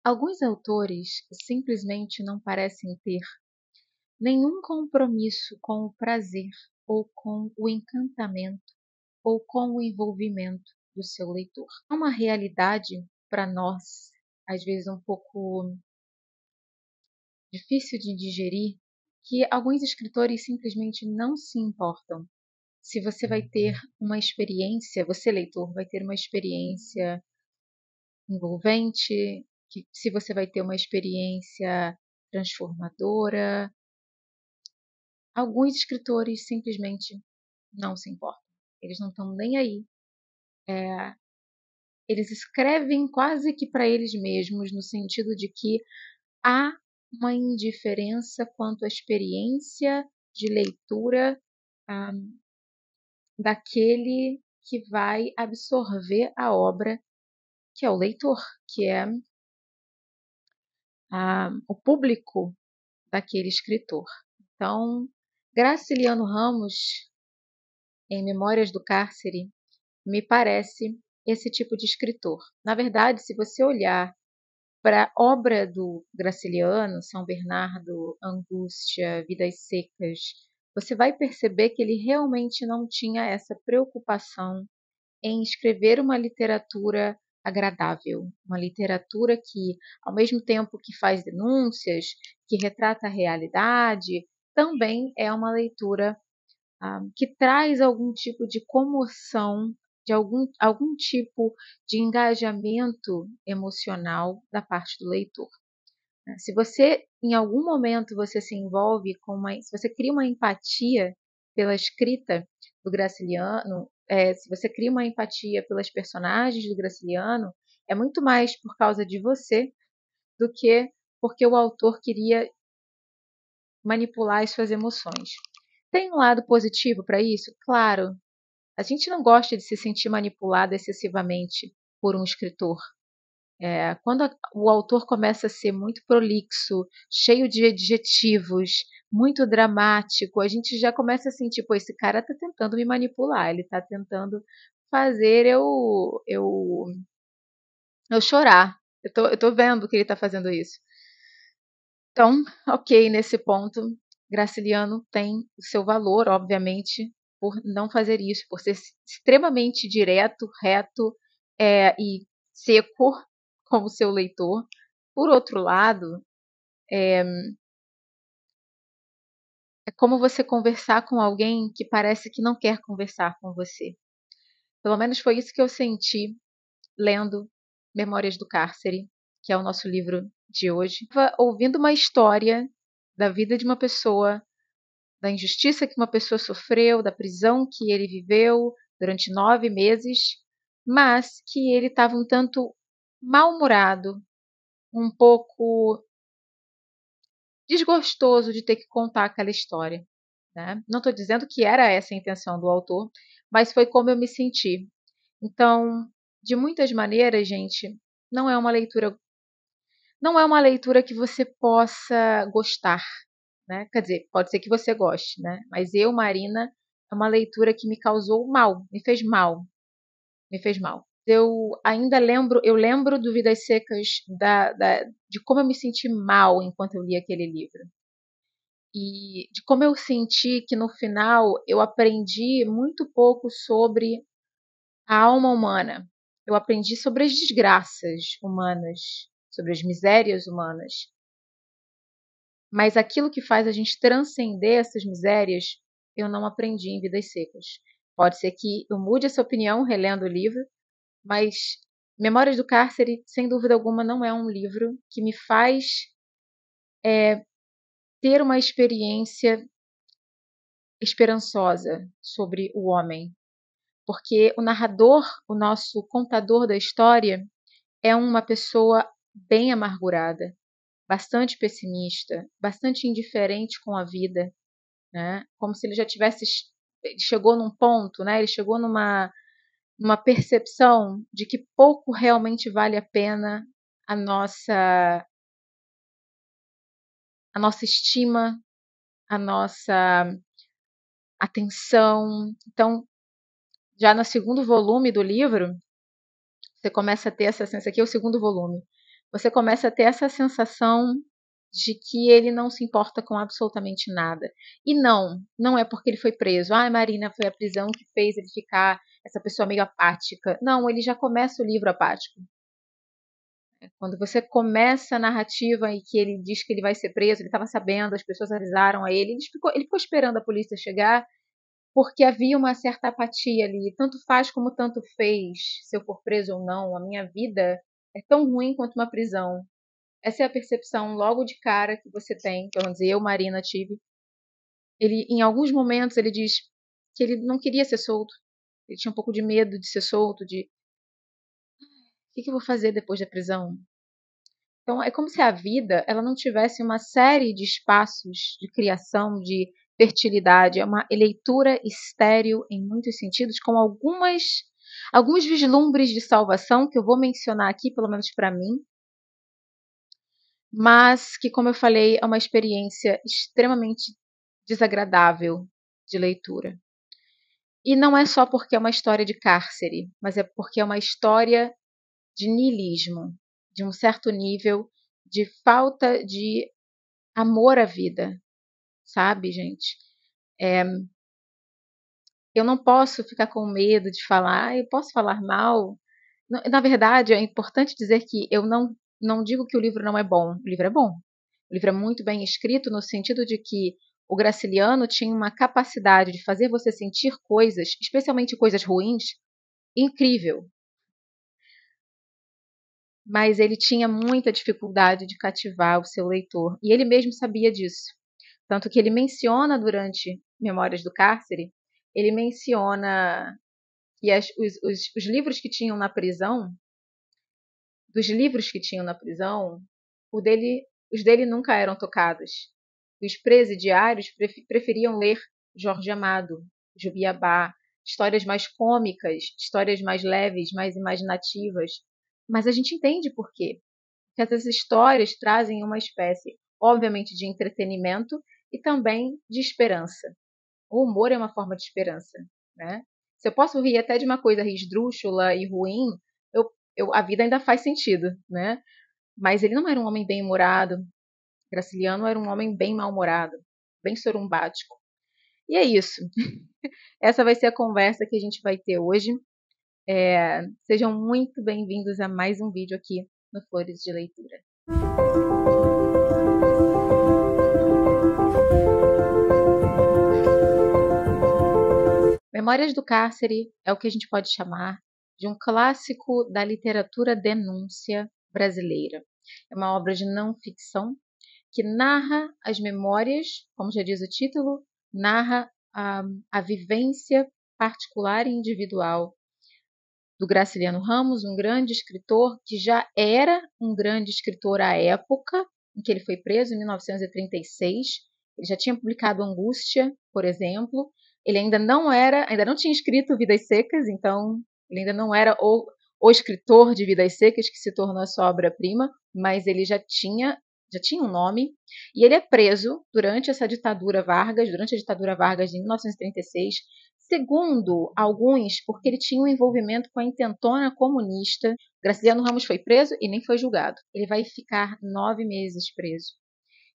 Alguns autores simplesmente não parecem ter nenhum compromisso com o prazer ou com o encantamento ou com o envolvimento do seu leitor. É uma realidade para nós, às vezes um pouco difícil de digerir, que alguns escritores simplesmente não se importam. Se você vai ter uma experiência, você leitor vai ter uma experiência envolvente, se você vai ter uma experiência transformadora. Alguns escritores simplesmente não se importam. Eles não estão nem aí. Eles escrevem quase que para eles mesmos, no sentido de que há uma indiferença quanto à experiência de leitura ah, daquele que vai absorver a obra, que é o leitor, que é o público daquele escritor. Então, Graciliano Ramos, em Memórias do Cárcere, me parece esse tipo de escritor. Na verdade, se você olhar para a obra do Graciliano, São Bernardo, Angústia, Vidas Secas, você vai perceber que ele realmente não tinha essa preocupação em escrever uma literatura agradável, uma literatura que, ao mesmo tempo que faz denúncias, que retrata a realidade, também é uma leitura que traz algum tipo de comoção, de algum tipo de engajamento emocional da parte do leitor. Se você, em algum momento, você se envolve se você cria uma empatia pela escrita do Graciliano, se você cria uma empatia pelas personagens do Graciliano, é muito mais por causa de você do que porque o autor queria manipular as suas emoções. Tem um lado positivo para isso? Claro. A gente não gosta de se sentir manipulado excessivamente por um escritor. Quando o autor começa a ser muito prolixo, cheio de adjetivos, muito dramático, a gente já começa a sentir, pô, esse cara está tentando me manipular, ele está tentando fazer eu chorar. Eu tô vendo que ele está fazendo isso. Então, ok, nesse ponto, Graciliano tem o seu valor, obviamente, por não fazer isso, por ser extremamente direto, reto e seco como seu leitor. Por outro lado, é como você conversar com alguém que parece que não quer conversar com você. Pelo menos foi isso que eu senti lendo Memórias do Cárcere, que é o nosso livro de hoje. Estava ouvindo uma história da vida de uma pessoa, da injustiça que uma pessoa sofreu, da prisão que ele viveu durante 9 meses, mas que ele estava um tanto mal-humorado, um pouco desgostoso de ter que contar aquela história. Né? Não estou dizendo que era essa a intenção do autor, mas foi como eu me senti. Então, de muitas maneiras, gente, não é uma leitura, não é uma leitura que você possa gostar, né? Quer dizer, pode ser que você goste, né? Mas eu, Marina, é uma leitura que me causou mal, me fez mal, me fez mal. Eu ainda lembro, eu lembro do Vidas Secas de como eu me senti mal enquanto eu li aquele livro. E de como eu senti que no final eu aprendi muito pouco sobre a alma humana. Eu aprendi sobre as desgraças humanas, sobre as misérias humanas. Mas aquilo que faz a gente transcender essas misérias, eu não aprendi em Vidas Secas. Pode ser que eu mude essa opinião relendo o livro, mas Memórias do Cárcere, sem dúvida alguma, não é um livro que me faz ter uma experiência esperançosa sobre o homem. Porque o narrador, o nosso contador da história, é uma pessoa bem amargurada, bastante pessimista, bastante indiferente com a vida, né? Como se ele já tivesse, ele chegou num ponto, né? Ele chegou numa percepção de que pouco realmente vale a pena a nossa estima, a nossa atenção. Então, já no segundo volume do livro, você começa a ter essa sensação. Aqui é o segundo volume. você começa a ter essa sensação de que ele não se importa com absolutamente nada. E não é porque ele foi preso. Ah, Marina, foi a prisão que fez ele ficar essa pessoa meio apática. Não, ele já começa o livro apático. Quando você começa a narrativa e que ele diz que ele vai ser preso, ele estava sabendo, as pessoas avisaram a ele, ele ficou esperando a polícia chegar, porque havia uma certa apatia ali. Tanto faz como tanto fez, se eu for preso ou não, a minha vida é tão ruim quanto uma prisão. Essa é a percepção logo de cara que você tem, que vamos dizer, eu, Marina, tive. Ele, em alguns momentos, ele diz que ele não queria ser solto. Ele tinha um pouco de medo de ser solto, de o que eu vou fazer depois da prisão? Então, é como se a vida ela não tivesse uma série de espaços de criação, de fertilidade. É uma leitura estéril em muitos sentidos, com alguns vislumbres de salvação que eu vou mencionar aqui, pelo menos para mim, mas que, como eu falei, é uma experiência extremamente desagradável de leitura. E não é só porque é uma história de cárcere, mas é porque é uma história de niilismo, de um certo nível de falta de amor à vida, sabe, gente? Eu não posso ficar com medo de falar, eu posso falar mal. Na verdade, é importante dizer que eu não digo que o livro não é bom. O livro é bom. O livro é muito bem escrito no sentido de que o Graciliano tinha uma capacidade de fazer você sentir coisas, especialmente coisas ruins, incrível. Mas ele tinha muita dificuldade de cativar o seu leitor. E ele mesmo sabia disso. Tanto que ele menciona durante Memórias do Cárcere, ele menciona que os livros que tinham na prisão, dos livros que tinham na prisão, os dele nunca eram tocados. Os presidiários preferiam ler Jorge Amado, Jubiabá, histórias mais cômicas, histórias mais leves, mais imaginativas. Mas a gente entende por quê. Porque essas histórias trazem uma espécie, obviamente, de entretenimento e também de esperança. O humor é uma forma de esperança, né? Se eu posso rir até de uma coisa esdrúxula e ruim, a vida ainda faz sentido, né? Mas ele não era um homem bem-humorado. Graciliano era um homem bem mal-humorado, bem sorumbático. E é isso. Essa vai ser a conversa que a gente vai ter hoje. Sejam muito bem-vindos a mais um vídeo aqui no Flores de Leitura. Memórias do Cárcere é o que a gente pode chamar de um clássico da literatura denúncia brasileira. É uma obra de não ficção que narra as memórias, como já diz o título, narra a vivência particular e individual do Graciliano Ramos, um grande escritor que já era um grande escritor à época em que ele foi preso, em 1936. Ele já tinha publicado Angústia, por exemplo. Ele ainda não tinha escrito Vidas Secas, então ele ainda não era o escritor de Vidas Secas que se tornou a sua obra-prima, mas ele já tinha um nome, e ele é preso durante essa ditadura Vargas, durante a ditadura Vargas de 1936, segundo alguns, porque ele tinha um envolvimento com a intentona comunista. Graciliano Ramos foi preso e nem foi julgado. Ele vai ficar 9 meses preso.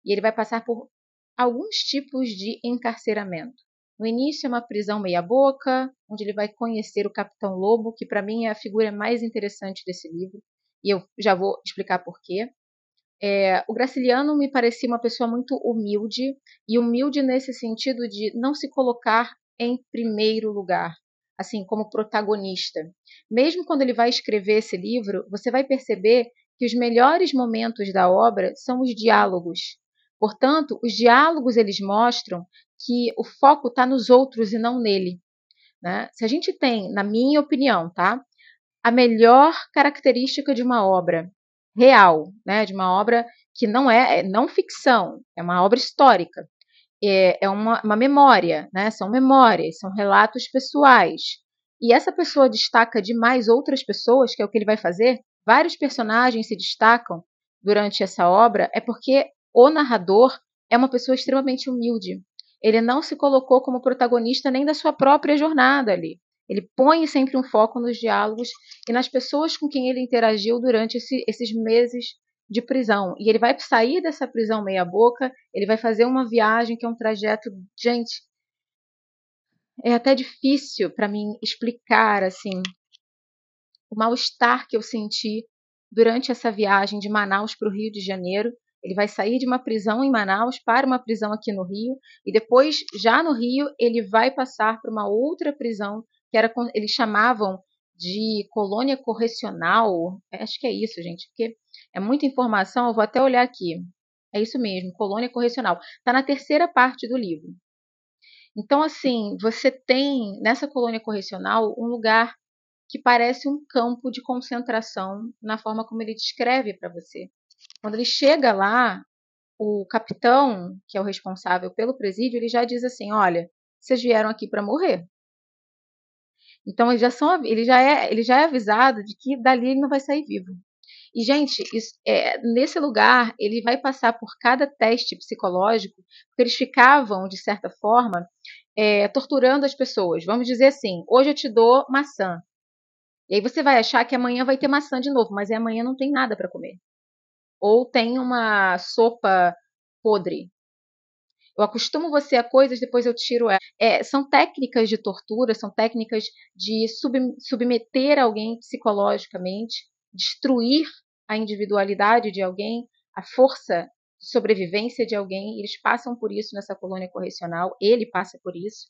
E ele vai passar por alguns tipos de encarceramento. No início é uma prisão meia-boca, onde ele vai conhecer o Capitão Lobo, que para mim é a figura mais interessante desse livro, e eu já vou explicar por quê. O Graciliano me parecia uma pessoa muito humilde, e humilde nesse sentido de não se colocar em primeiro lugar, assim, como protagonista. Mesmo quando ele vai escrever esse livro, você vai perceber que os melhores momentos da obra são os diálogos. Portanto, os diálogos eles mostram que o foco está nos outros e não nele, né? Se a gente tem, na minha opinião, tá, a melhor característica de uma obra real, né, de uma obra que não é não ficção, é uma obra histórica, é uma memória, né, são memórias, são relatos pessoais. E essa pessoa destaca demais outras pessoas, que é o que ele vai fazer. Vários personagens se destacam durante essa obra, é porque o narrador é uma pessoa extremamente humilde. Ele não se colocou como protagonista nem da sua própria jornada ali. Ele põe sempre um foco nos diálogos e nas pessoas com quem ele interagiu durante esses meses de prisão. E ele vai sair dessa prisão meia boca, ele vai fazer uma viagem que é um trajeto, gente, é até difícil para mim explicar assim o mal-estar que eu senti durante essa viagem de Manaus para o Rio de Janeiro. Ele vai sair de uma prisão em Manaus para uma prisão aqui no Rio, e depois, já no Rio, ele vai passar para uma outra prisão, que era, eles chamavam de colônia correcional. Acho que é isso, gente, porque é muita informação, eu vou até olhar aqui. É isso mesmo, colônia correcional. Está na terceira parte do livro. Então, assim, você tem nessa colônia correcional um lugar que parece um campo de concentração na forma como ele descreve para você. Quando ele chega lá, o capitão, que é o responsável pelo presídio, ele já diz assim: olha, vocês vieram aqui para morrer. Então ele já é avisado de que dali ele não vai sair vivo. E, gente, nesse lugar ele vai passar por cada teste psicológico, porque eles ficavam, de certa forma, torturando as pessoas. Vamos dizer assim: hoje eu te dou maçã. E aí você vai achar que amanhã vai ter maçã de novo, mas amanhã não tem nada para comer. Ou tem uma sopa podre. Eu acostumo você a coisas, depois eu tiro ela. São técnicas de tortura, são técnicas de submeter alguém psicologicamente, destruir a individualidade de alguém, a força de sobrevivência de alguém. Eles passam por isso nessa colônia correcional, ele passa por isso.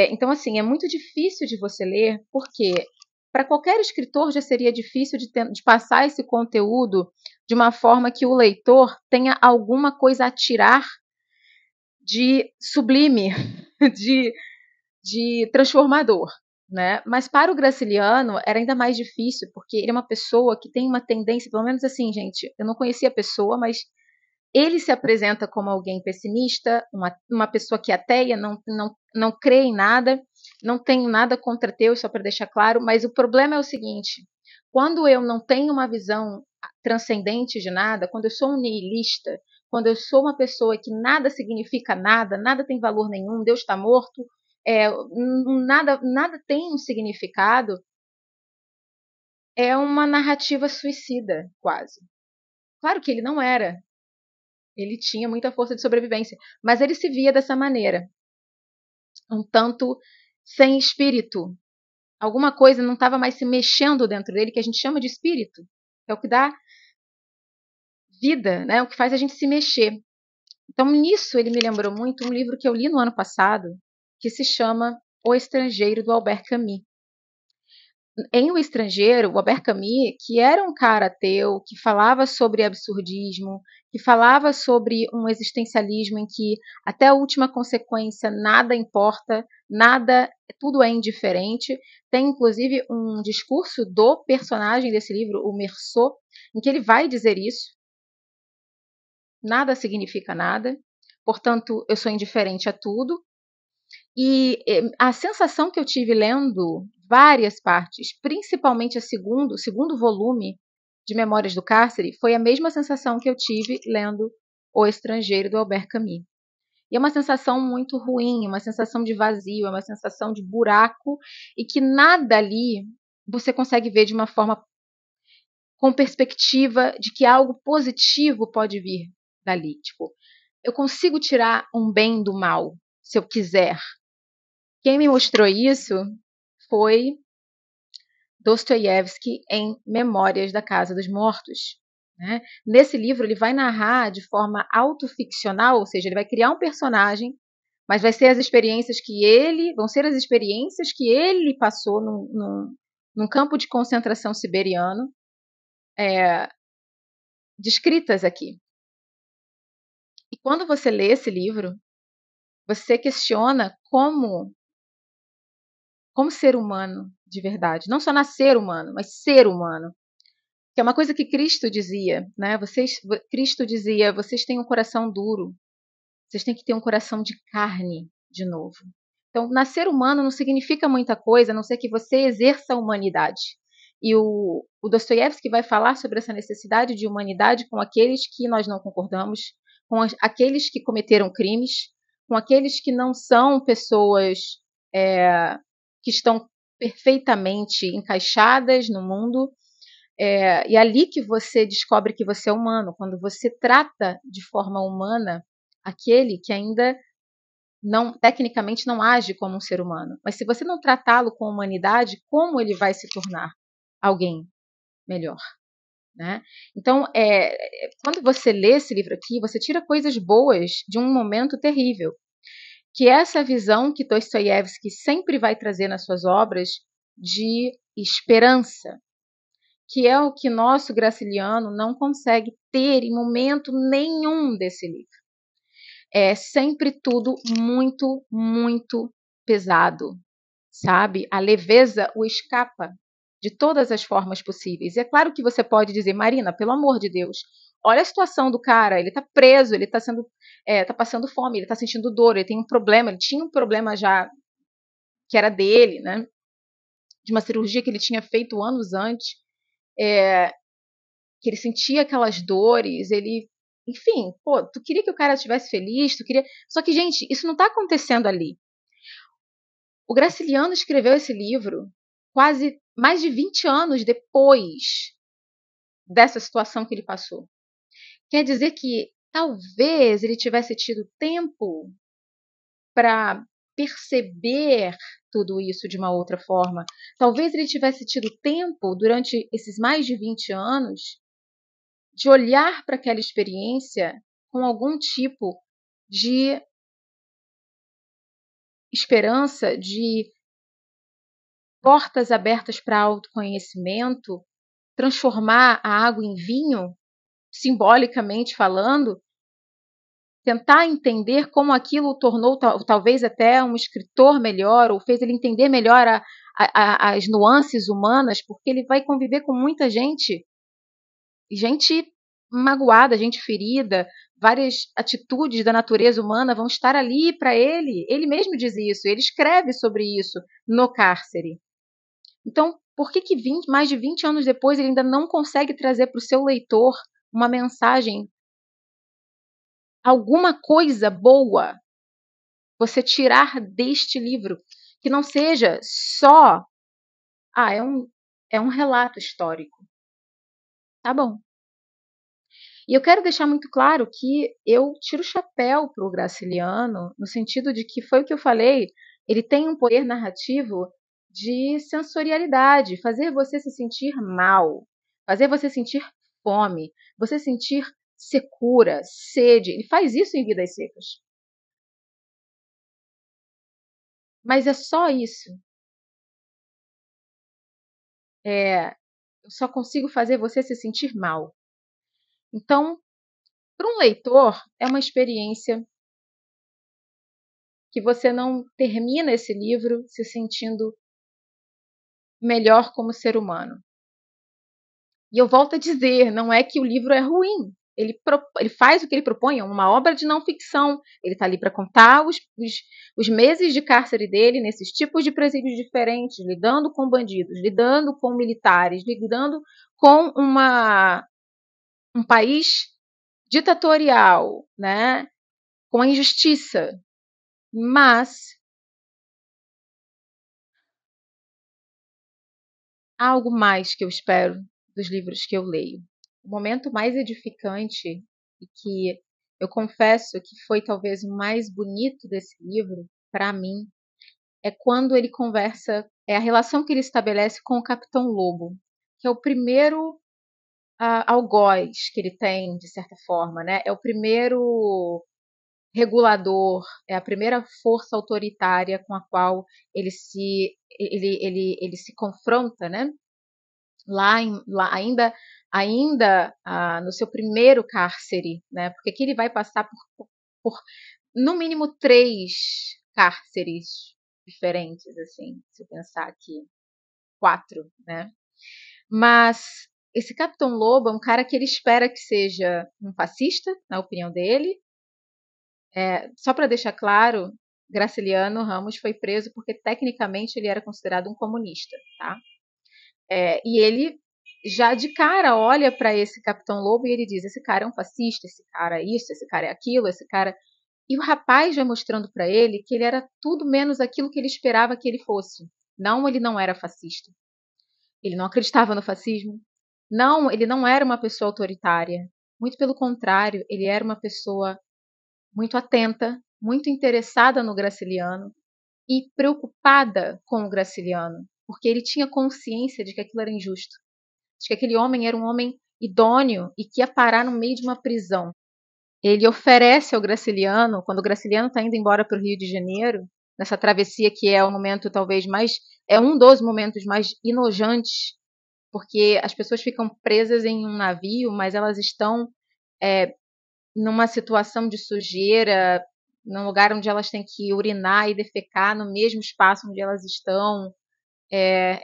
Então, assim, é muito difícil de você ler, porque para qualquer escritor já seria difícil de passar esse conteúdo de uma forma que o leitor tenha alguma coisa a tirar de sublime, de transformador. Né? Mas para o Graciliano era ainda mais difícil, porque ele é uma pessoa que tem uma tendência, pelo menos assim, gente, eu não conhecia a pessoa, mas ele se apresenta como alguém pessimista, uma pessoa que é ateia, não crê em nada, não tenho nada contra Deus, só para deixar claro, mas o problema é o seguinte: quando eu não tenho uma visão transcendente de nada, quando eu sou um nihilista, quando eu sou uma pessoa que nada significa nada, nada tem valor nenhum, Deus está morto, nada tem um significado, é uma narrativa suicida, quase. Claro que ele não era. Ele tinha muita força de sobrevivência, mas ele se via dessa maneira, um tanto sem espírito. Alguma coisa não estava mais se mexendo dentro dele, que a gente chama de espírito. É o que dá vida, né? O que faz a gente se mexer. Então, nisso, ele me lembrou muito um livro que eu li no ano passado, que se chama O Estrangeiro, do Albert Camus. Em O Estrangeiro, o Albert Camus, que era um cara ateu, que falava sobre absurdismo, que falava sobre um existencialismo em que até a última consequência nada importa, nada, tudo é indiferente. Tem inclusive um discurso do personagem desse livro, o Meursault, em que ele vai dizer isso. Nada significa nada, portanto, eu sou indiferente a tudo. E a sensação que eu tive lendo várias partes, principalmente o segundo volume de Memórias do Cárcere, foi a mesma sensação que eu tive lendo O Estrangeiro, do Albert Camus. E é uma sensação muito ruim, uma sensação de vazio, é uma sensação de buraco, e que nada ali você consegue ver de uma forma com perspectiva de que algo positivo pode vir dali. Tipo, eu consigo tirar um bem do mal, se eu quiser. Quem me mostrou isso foi Dostoiévski em Memórias da Casa dos Mortos. Né? Nesse livro, ele vai narrar de forma autoficcional, ou seja, ele vai criar um personagem, mas vão ser as experiências que ele passou num campo de concentração siberiano, descritas aqui. E quando você lê esse livro, você questiona como ser humano de verdade, não só nascer humano, mas ser humano. Que é uma coisa que Cristo dizia, né? Cristo dizia: vocês têm um coração duro, vocês têm que ter um coração de carne de novo. Então, nascer humano não significa muita coisa, a não ser que você exerça a humanidade. E o Dostoiévski vai falar sobre essa necessidade de humanidade com aqueles que nós não concordamos, com aqueles que cometeram crimes, com aqueles que não são pessoas que estão perfeitamente encaixadas no mundo, E é ali que você descobre que você é humano, quando você trata de forma humana aquele que ainda não, tecnicamente não age como um ser humano. Mas se você não tratá-lo com humanidade, como ele vai se tornar alguém melhor? Né? Então, quando você lê esse livro aqui, você tira coisas boas de um momento terrível, que é essa visão que Dostoiévski sempre vai trazer nas suas obras de esperança, que é o que nosso Graciliano não consegue ter em momento nenhum desse livro. É sempre tudo muito, muito pesado, sabe? A leveza o escapa de todas as formas possíveis. E é claro que você pode dizer, Marina, pelo amor de Deus, olha a situação do cara, ele está preso, ele está tá passando fome, ele está sentindo dor, ele tem um problema, ele tinha um problema já que era dele, né? De uma cirurgia que ele tinha feito anos antes, que ele sentia aquelas dores, ele, enfim, pô, tu queria que o cara estivesse feliz, tu queria, só que gente, isso não está acontecendo ali. O Graciliano escreveu esse livro quase mais de 20 anos depois dessa situação que ele passou. Quer dizer que talvez ele tivesse tido tempo para perceber tudo isso de uma outra forma. Talvez ele tivesse tido tempo, durante esses mais de 20 anos, de olhar para aquela experiência com algum tipo de esperança, de portas abertas para autoconhecimento, transformar a água em vinho, simbolicamente falando, tentar entender como aquilo o tornou talvez até um escritor melhor, ou fez ele entender melhor as nuances humanas, porque ele vai conviver com muita gente magoada, gente ferida, várias atitudes da natureza humana vão estar ali para ele. Ele mesmo diz isso, ele escreve sobre isso no cárcere. Então, por que mais de 20 anos depois ele ainda não consegue trazer para o seu leitor uma mensagem, alguma coisa boa você tirar deste livro, que não seja só, é um relato histórico. Tá bom. E eu quero deixar muito claro que eu tiro o chapéu para o Graciliano, no sentido de que foi o que eu falei, ele tem um poder narrativo de sensorialidade, fazer você se sentir mal, fazer você sentir fome, você sentir secura, sede. Ele faz isso em Vidas Secas. Mas é só isso. Eu só consigo fazer você se sentir mal. Então, para um leitor, é uma experiência que você não termina esse livro se sentindo melhor como ser humano. E eu volto a dizer, não é que o livro é ruim. Ele faz o que ele propõe, é uma obra de não ficção. Ele está ali para contar os meses de cárcere dele nesses tipos de presídios diferentes, lidando com bandidos, lidando com militares, lidando com um país ditatorial, né? Com a injustiça. Mas há algo mais que eu espero dos livros que eu leio. O momento mais edificante e que eu confesso que foi talvez o mais bonito desse livro, para mim, é quando ele conversa, é a relação que ele estabelece com o Capitão Lobo, que é o primeiro algoz que ele tem, de certa forma, né? É o primeiro regulador, é a primeira força autoritária com a qual ele se confronta, né? Lá ainda no seu primeiro cárcere, né? Porque aqui ele vai passar por no mínimo 3 cárceres diferentes, assim, se eu pensar aqui, 4, né? Mas esse Capitão Lobo é um cara que ele espera que seja um fascista, na opinião dele. Só para deixar claro, Graciliano Ramos foi preso porque tecnicamente ele era considerado um comunista, tá? E ele já de cara olha para esse Capitão Lobo e ele diz: esse cara é um fascista, esse cara é isso, esse cara é aquilo, esse cara. E o rapaz vai mostrando para ele que ele era tudo menos aquilo que ele esperava que ele fosse. Não, ele não era fascista. Ele não acreditava no fascismo. Não, ele não era uma pessoa autoritária. Muito pelo contrário, ele era uma pessoa muito atenta, muito interessada no Graciliano e preocupada com o Graciliano, porque ele tinha consciência de que aquilo era injusto, de que aquele homem era um homem idôneo e que ia parar no meio de uma prisão. Ele oferece ao Graciliano, quando o Graciliano está indo embora para o Rio de Janeiro, nessa travessia que é o momento talvez mais, é um dos momentos mais enojantes, porque as pessoas ficam presas em um navio, mas elas estão numa situação de sujeira, num lugar onde elas têm que urinar e defecar no mesmo espaço onde elas estão. É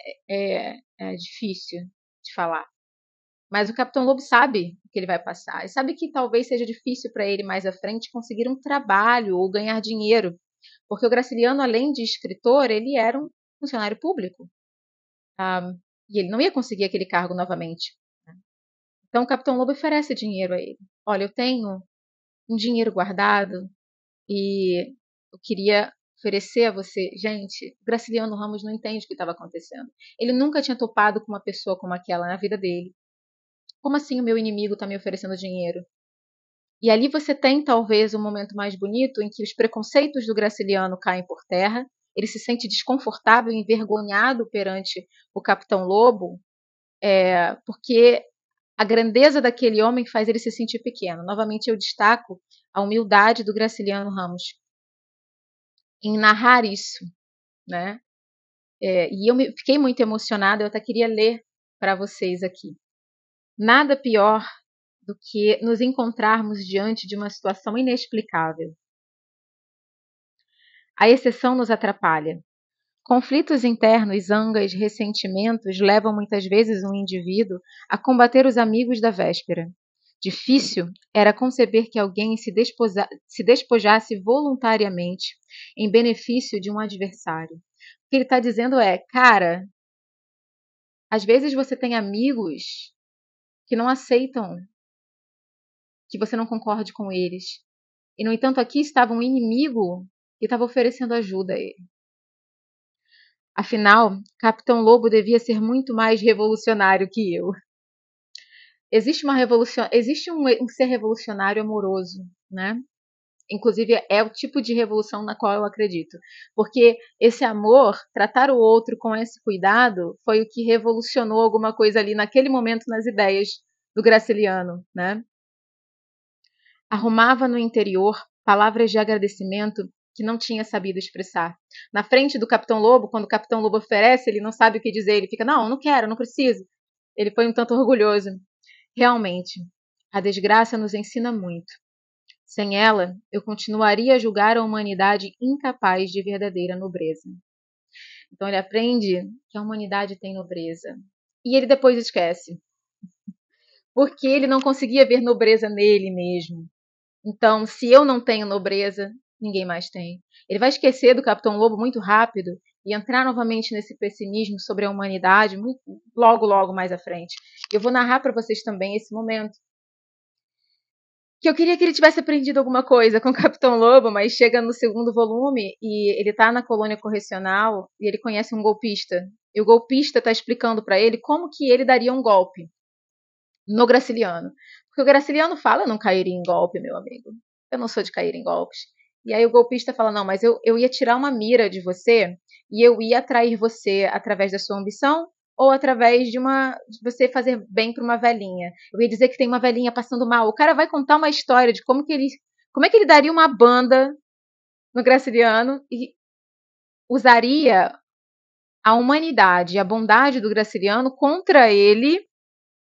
difícil de falar. Mas o Capitão Lobo sabe o que ele vai passar. E sabe que talvez seja difícil para ele mais à frente conseguir um trabalho ou ganhar dinheiro. Porque o Graciliano, além de escritor, ele era um funcionário público. E ele não ia conseguir aquele cargo novamente. Então o Capitão Lobo oferece dinheiro a ele. Olha, eu tenho um dinheiro guardado e eu queria oferecer a você. Gente, o Graciliano Ramos não entende o que estava acontecendo. Ele nunca tinha topado com uma pessoa como aquela na vida dele. Como assim o meu inimigo está me oferecendo dinheiro? E ali você tem talvez o momento mais bonito em que os preconceitos do Graciliano caem por terra, ele se sente desconfortável e envergonhado perante o Capitão Lobo, porque a grandeza daquele homem faz ele se sentir pequeno. Novamente eu destaco a humildade do Graciliano Ramos em narrar isso, né? E eu fiquei muito emocionada, eu até queria ler para vocês aqui. Nada pior do que nos encontrarmos diante de uma situação inexplicável. A exceção nos atrapalha. Conflitos internos, zangas, ressentimentos levam muitas vezes um indivíduo a combater os amigos da véspera. Difícil era conceber que alguém se despojasse voluntariamente em benefício de um adversário. O que ele está dizendo é, cara, às vezes você tem amigos que não aceitam que você não concorde com eles. E, no entanto, aqui estava um inimigo que estava oferecendo ajuda a ele. Afinal, Capitão Lobo devia ser muito mais revolucionário que eu. Existe uma revolução, existe um ser revolucionário amoroso, né? Inclusive é o tipo de revolução na qual eu acredito, porque esse amor, tratar o outro com esse cuidado, foi o que revolucionou alguma coisa ali naquele momento nas ideias do Graciliano, né? Arrumava no interior palavras de agradecimento que não tinha sabido expressar. Na frente do Capitão Lobo, quando o Capitão Lobo oferece, ele não sabe o que dizer, ele fica, não quero, não preciso. Ele foi um tanto orgulhoso. Realmente, a desgraça nos ensina muito. Sem ela, eu continuaria a julgar a humanidade incapaz de verdadeira nobreza. Então ele aprende que a humanidade tem nobreza. E ele depois esquece. Porque ele não conseguia ver nobreza nele mesmo. Então, se eu não tenho nobreza, ninguém mais tem. Ele vai esquecer do Capitão Lobo muito rápido e entrar novamente nesse pessimismo sobre a humanidade logo mais à frente. Eu vou narrar para vocês também esse momento. Que eu queria que ele tivesse aprendido alguma coisa com o Capitão Lobo, mas chega no segundo volume e ele está na colônia correcional e ele conhece um golpista. E o golpista está explicando para ele como que ele daria um golpe no Graciliano. Porque o Graciliano fala, eu não cairia em golpe, meu amigo. Eu não sou de cair em golpes. E aí o golpista fala, não, mas eu ia tirar uma mira de você e eu ia atrair você através da sua ambição ou através de você fazer bem para uma velhinha. Eu ia dizer que tem uma velhinha passando mal. O cara vai contar uma história de como é que ele daria uma banda no Graciliano e usaria a humanidade e a bondade do Graciliano contra ele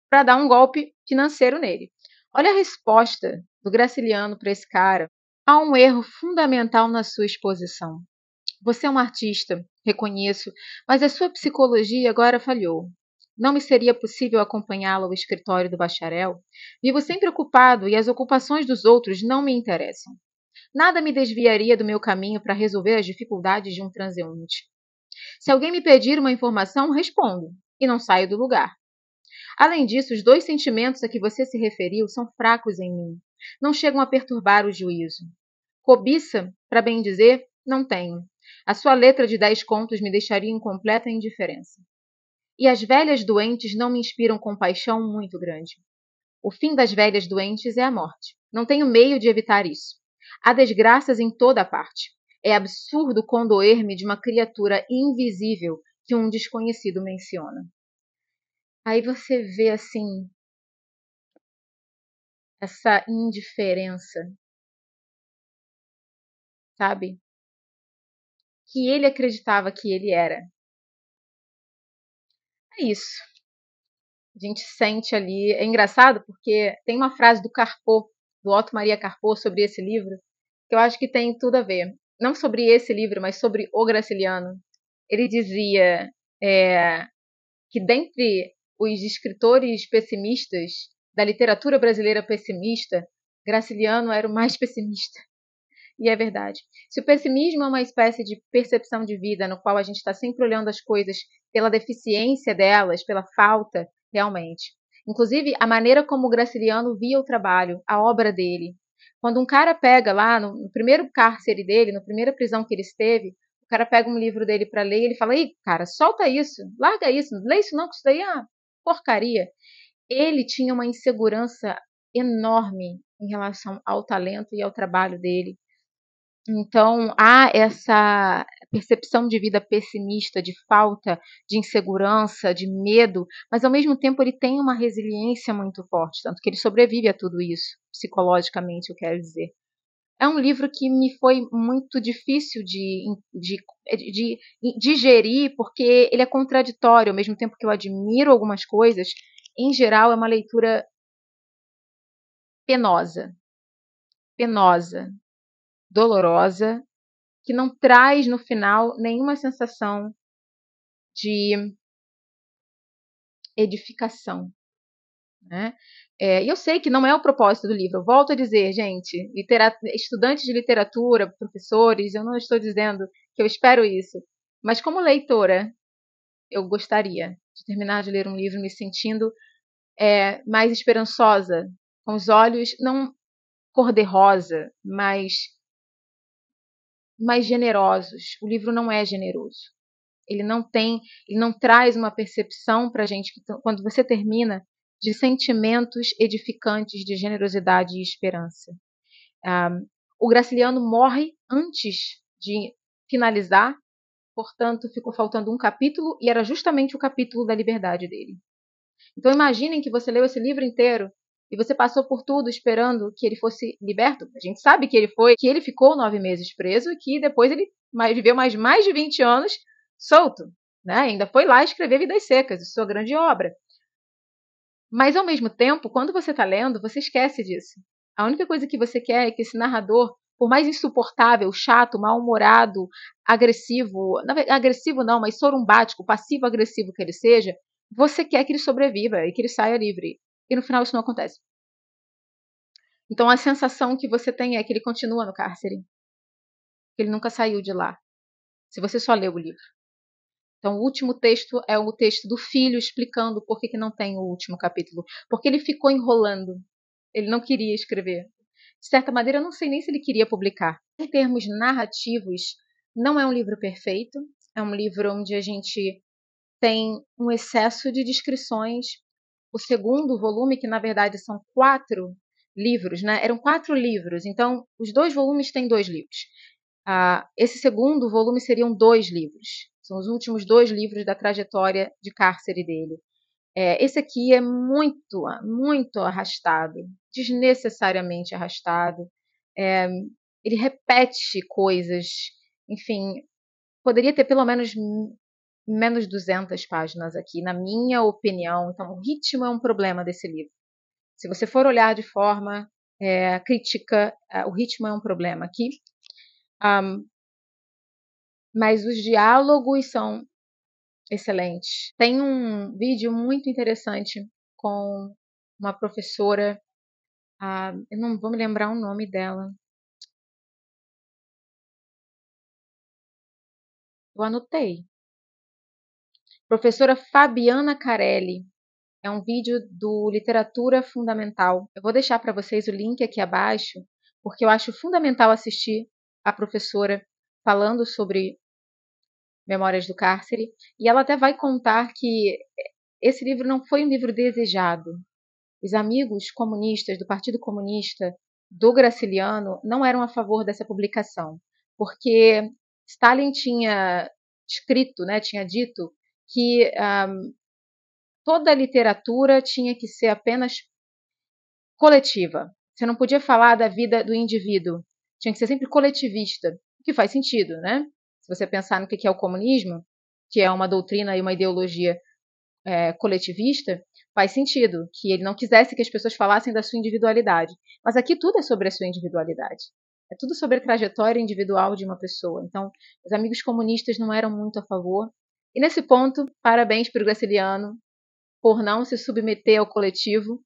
para dar um golpe financeiro nele. Olha a resposta do Graciliano para esse cara. Há um erro fundamental na sua exposição. Você é um artista, reconheço, mas a sua psicologia agora falhou. Não me seria possível acompanhá-lo ao escritório do bacharel? Vivo sempre ocupado e as ocupações dos outros não me interessam. Nada me desviaria do meu caminho para resolver as dificuldades de um transeunte. Se alguém me pedir uma informação, respondo, e não saio do lugar. Além disso, os dois sentimentos a que você se referiu são fracos em mim. Não chegam a perturbar o juízo. Cobiça, para bem dizer, não tenho. A sua letra de 10 contos me deixaria em completa indiferença. E as velhas doentes não me inspiram compaixão muito grande. O fim das velhas doentes é a morte. Não tenho meio de evitar isso. Há desgraças em toda a parte. É absurdo condoer-me de uma criatura invisível que um desconhecido menciona. Aí você vê, assim, essa indiferença, sabe? Que ele acreditava que ele era. É isso. A gente sente ali. É engraçado porque tem uma frase do Carpo, do Otto Maria Carpo, sobre esse livro, que eu acho que tem tudo a ver. Não sobre esse livro, mas sobre o Graciliano. Ele dizia que dentre os escritores pessimistas da literatura brasileira pessimista, Graciliano era o mais pessimista. E é verdade. Se o pessimismo é uma espécie de percepção de vida no qual a gente está sempre olhando as coisas pela deficiência delas, pela falta, realmente. Inclusive, a maneira como o Graciliano via o trabalho, a obra dele. Quando um cara pega lá, no primeiro cárcere dele, na primeira prisão que ele esteve, o cara pega um livro dele para ler e ele fala: "Ei, cara, solta isso, larga isso, lê isso não, que isso daí é uma porcaria." Ele tinha uma insegurança enorme em relação ao talento e ao trabalho dele. Então, há essa percepção de vida pessimista, de falta, de insegurança, de medo, mas ao mesmo tempo ele tem uma resiliência muito forte, tanto que ele sobrevive a tudo isso, psicologicamente, eu quero dizer. É um livro que me foi muito difícil de digerir, porque ele é contraditório, ao mesmo tempo que eu admiro algumas coisas, em geral é uma leitura penosa, penosa, dolorosa, que não traz no final nenhuma sensação de edificação, né? E eu sei que não é o propósito do livro. Eu volto a dizer, gente, estudantes de literatura, professores, eu não estou dizendo que eu espero isso, mas como leitora, eu gostaria de terminar de ler um livro me sentindo mais esperançosa, com os olhos não cor-de-rosa, mas mais generosos. O livro não é generoso. Ele não traz uma percepção para a gente que quando você termina de sentimentos edificantes de generosidade e esperança. O Graciliano morre antes de finalizar, portanto ficou faltando um capítulo e era justamente o capítulo da liberdade dele. Então imaginem que você leu esse livro inteiro e você passou por tudo esperando que ele fosse liberto. A gente sabe que ele ficou 9 meses preso e que depois ele viveu mais de 20 anos solto, né? Ainda foi lá escrever Vidas Secas, sua grande obra. Mas ao mesmo tempo, quando você está lendo, você esquece disso. A única coisa que você quer é que esse narrador, por mais insuportável, chato, mal-humorado, agressivo, agressivo não, mas sorumbático, passivo-agressivo que ele seja, você quer que ele sobreviva e que ele saia livre. E no final isso não acontece. Então a sensação que você tem é que ele continua no cárcere, que ele nunca saiu de lá, se você só leu o livro. Então, o último texto é o texto do filho explicando por que não tem o último capítulo. Porque ele ficou enrolando. Ele não queria escrever. De certa maneira, eu não sei nem se ele queria publicar. Em termos narrativos, não é um livro perfeito. É um livro onde a gente tem um excesso de descrições. O segundo volume, que na verdade são 4 livros, né? Eram 4 livros. Então, os 2 volumes têm 2 livros. Esse segundo volume seriam 2 livros. São os últimos 2 livros da trajetória de cárcere dele. Esse aqui é muito, muito arrastado, desnecessariamente arrastado. Ele repete coisas, enfim, poderia ter pelo menos menos 200 páginas aqui, na minha opinião. Então, o ritmo é um problema desse livro. Se você for olhar de forma crítica, o ritmo é um problema aqui. Mas os diálogos são excelentes. Tem um vídeo muito interessante com uma professora, eu não vou me lembrar o nome dela. Eu anotei. Professora Fabiana Carelli. É um vídeo do Literatura Fundamental. Eu vou deixar para vocês o link aqui abaixo, porque eu acho fundamental assistir a professora falando sobre Memórias do Cárcere, e ela até vai contar que esse livro não foi um livro desejado. Os amigos comunistas do Partido Comunista do Graciliano não eram a favor dessa publicação, porque Stalin tinha escrito, né, tinha dito que toda a literatura tinha que ser apenas coletiva. Você não podia falar da vida do indivíduo. Tinha que ser sempre coletivista, o que faz sentido, né? Se você pensar no que é o comunismo, que é uma doutrina e uma ideologia coletivista, faz sentido que ele não quisesse que as pessoas falassem da sua individualidade. Mas aqui tudo é sobre a sua individualidade. É tudo sobre a trajetória individual de uma pessoa. Então, os amigos comunistas não eram muito a favor. E nesse ponto, parabéns para o Graciliano por não se submeter ao coletivo,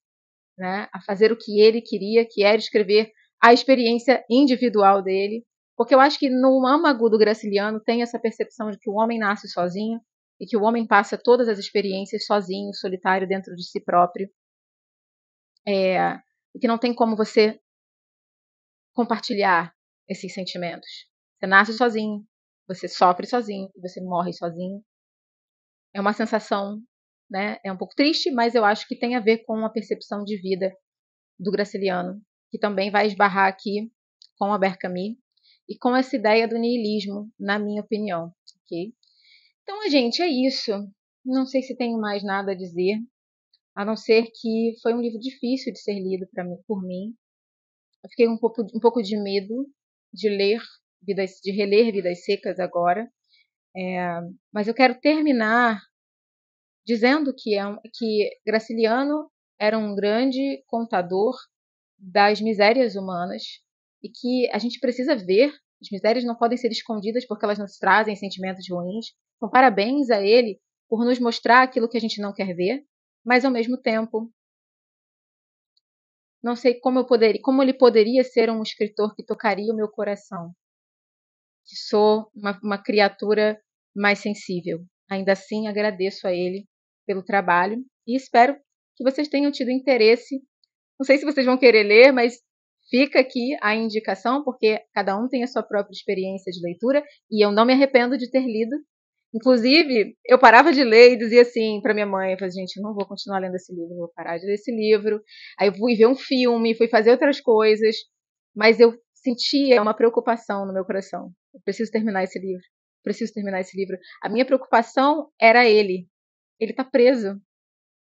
né, a fazer o que ele queria, que era escrever a experiência individual dele. Porque eu acho que no âmago do Graciliano tem essa percepção de que o homem nasce sozinho e que o homem passa todas as experiências sozinho, solitário, dentro de si próprio. E que não tem como você compartilhar esses sentimentos. Você nasce sozinho, você sofre sozinho, você morre sozinho. É uma sensação, né? É um pouco triste, mas eu acho que tem a ver com a percepção de vida do Graciliano, que também vai esbarrar aqui com a Berkami e com essa ideia do niilismo, na minha opinião. Ok? Então, gente, é isso. Não sei se tenho mais nada a dizer, a não ser que foi um livro difícil de ser lido por mim. Eu fiquei um pouco de medo de reler Vidas Secas agora, mas eu quero terminar dizendo que Graciliano era um grande contador das misérias humanas e que a gente precisa ver. As misérias não podem ser escondidas porque elas nos trazem sentimentos ruins. Então, parabéns a ele por nos mostrar aquilo que a gente não quer ver, mas ao mesmo tempo, não sei como ele poderia ser um escritor que tocaria o meu coração, que sou uma criatura mais sensível. Ainda assim, agradeço a ele pelo trabalho e espero que vocês tenham tido interesse. Não sei se vocês vão querer ler, mas fica aqui a indicação, porque cada um tem a sua própria experiência de leitura e eu não me arrependo de ter lido. Inclusive, eu parava de ler e dizia assim para minha mãe, eu falei, gente, eu não vou continuar lendo esse livro, eu vou parar de ler esse livro. Aí eu fui ver um filme, fui fazer outras coisas, mas eu sentia uma preocupação no meu coração. Eu preciso terminar esse livro, preciso terminar esse livro. A minha preocupação era ele. Ele está preso.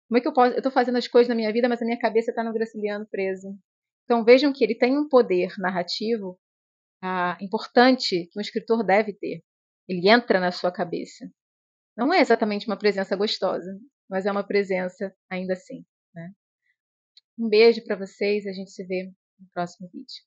Como é que eu posso? Eu estou fazendo as coisas na minha vida, mas a minha cabeça está no Graciliano preso. Então vejam que ele tem um poder narrativo importante que um escritor deve ter. Ele entra na sua cabeça. Não é exatamente uma presença gostosa, mas é uma presença ainda assim. Né? Um beijo para vocês, a gente se vê no próximo vídeo.